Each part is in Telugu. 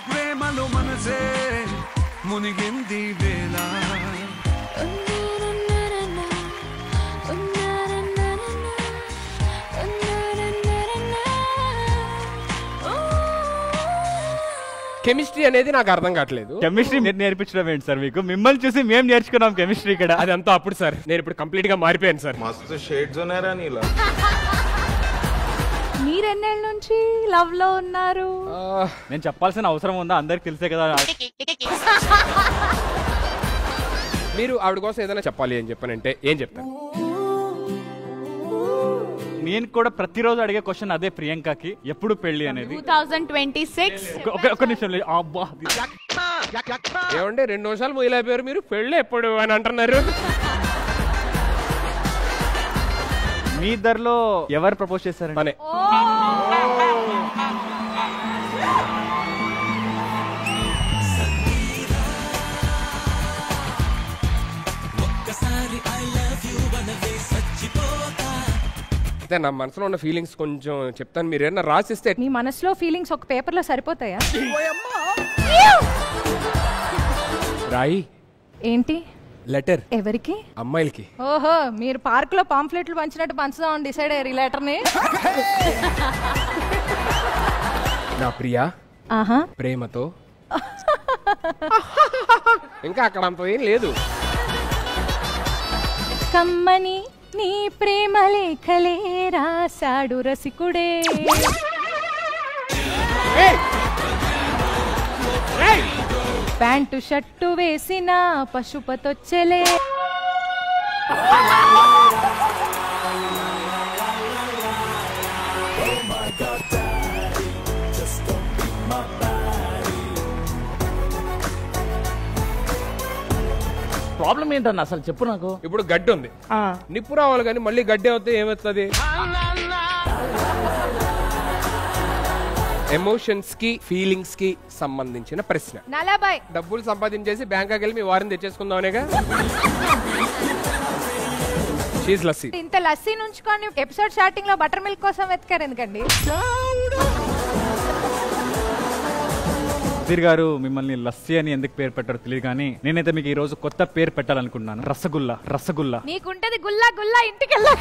ప్రేమలో మనసే మునిగింది వేళ. కెమిస్ట్రీ అనేది నాకు అర్థం కావట్లేదు. కెమిస్ట్రీ నేర్పించడం ఏంటి సార్ మీకు? మిమ్మల్ని చూసి మేము నేర్చుకున్నాం కెమిస్ట్రీ ఇక్కడ. అదంతా అప్పుడు సార్, నేను ఇప్పుడు కంప్లీట్ గా మారిపోయాను సార్. మస్తు షేడ్స్ ఉన్నారా నీలా. మీరెన్నేళ్ళ నుంచి లవ్ లో ఉన్నారు? నేను చెప్పాల్సిన అవసరం ఉందా? అందరికి తెలిసే కదా. మీరు ఆవిడ కోసం ఏదైనా చెప్పాలి అని చెప్పానంటే ఏం చెప్తారు? నేను కూడా ప్రతిరోజు అడిగే క్వశ్చన్ అదే ప్రియాంకకి, ఎప్పుడు పెళ్లి అనేది. 2026 ఒక నిమిషం. అబ్బా ఏమంటే 2 నిమిషాలు మొదలైపోయారు, మీరు పెళ్ళి ఎప్పుడు అని అంటున్నారు. మీ ఇద్దరిలో ఎవరు ప్రపోజ్ చేశారు? అనే అయితే నా మనసులో ఉన్న ఫీలింగ్స్ కొంచెం చెప్తాను, మీరు ఏమన్నా రాసిస్తే. మీ మనసులో ఫీలింగ్స్ ఒక పేపర్ లో సరిపోతాయా? రాయి. ఏంటి లెటర్? ఎవరికి? అమ్మాయిలకి. ఓహో, మీరు పార్క్ లో పాంఫ్లెట్లు పంచినట్టు పంచుదామని డిసైడ్ అయ్యారు ఈ లెటర్ ని. నా ప్రియా ఆహా ప్రేమతో. ఇంకా అక్కడ అంత ఏం లేదు. కమ్మని నీ ప్రేమ లేఖలే రాశాడు రసికుడే. ప్యాంటు షర్టు వేసిన పశుపతొచ్చెలే. ప్రాబ్లం ఏంటన్నా అసలు చెప్పు నాకు. ఇప్పుడు గడ్డి ఉంది, నిప్పు రావాలి కానీ మళ్ళీ గడ్డి అవుతే ఏమవుతుంది? ఎమోషన్స్ కి ఫీలింగ్స్ కి సంబంధించిన ప్రశ్న. 40 డబ్బులు సంపాదించేసి బ్యాంకాకి వెళ్ళి మీ వారిని తెచ్చేసుకుందామనేగా. చీజ్ లస్సీ. ఇంత లస్సీ నుంచుకొని ఎపిసోడ్ స్టార్టింగ్ లో బటర్ మిల్క్ కోసం వెతికారు ఎందుకండి? సుధీర్ గారు మిమ్మల్ని లస్సీ అని ఎందుకు పేరు పెట్టారో తెలియదు, కానీ నేనైతే మీకు ఈ రోజు కొత్త పేరు పెట్టాలనుకున్నాను. రసగుల్లా. రసగుల్లా నీకుంటది గుల్లా గుల్లా, ఇంటికి వెళ్ళా.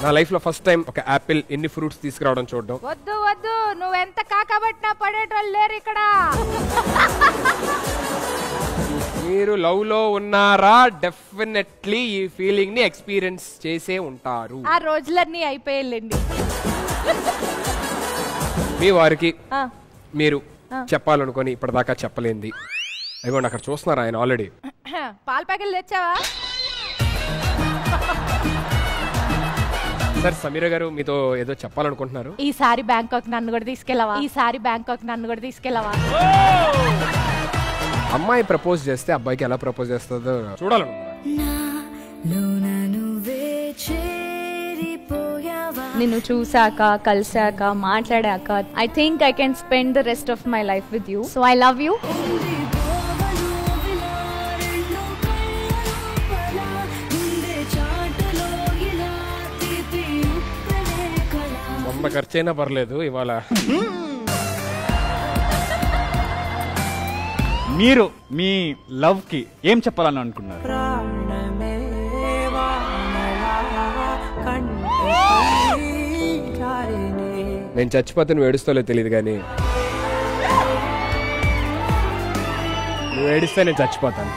నా లైఫ్ లో ఫస్ట్ టైం ఒక యాపిల్ ఎన్ని ఫ్రూట్స్ తీసుకురావడం చూడడం. వద్దు వద్దు, నువ్వెంత కాకబట్టినా పడేటోళ్ళు లేరు ఇక్కడ. మీరు లవ్ లో ఉన్నారా? డెఫినెట్లీ ఈ ఫీలింగ్ ని ఎక్స్పీరియన్స్ చేసే ఉంటారు. ఆ రోజులన్నీ అయిపోయాయండి. మీ వారికి మీరు చెప్పాలనుకొని ఇప్పటిదాకా చెప్పలేంది. అదిగోండి అక్కడ చూస్తున్నారు ఆయన ఆల్రెడీ. పాల ప్యాకెట్లు తెచ్చావా? సార్ సమీర గారు మీతో ఏదో చెప్పాలనుకుంటున్నారు. ఈసారి బ్యాంకాక్ నన్ను కూడా తీసుకెళ్ళవా? ఈసారి బ్యాంకాక్ నన్ను కూడా తీసుకెళ్ళవా? అమ్మాయి ప్రపోజ్ చేస్తే అబ్బాయికి ఎలా ప్రపోజ్ చేస్తుందో చూడాలను. నిన్ను చూసాక, కలిసాక, మాట్లాడాక I think I can spend the rest of my life with you. So I love you. వంద ఖర్చైనా పర్లేదు ఇవాళ. మీరు మీ లవ్ కి ఏం చెప్పాలని అనుకున్నారు? నేను చచ్చిపోతే నువ్వు ఏడుస్తాలో తెలియదు, కానీ నువ్వు ఏడిస్తే నేను చచ్చిపోతాను.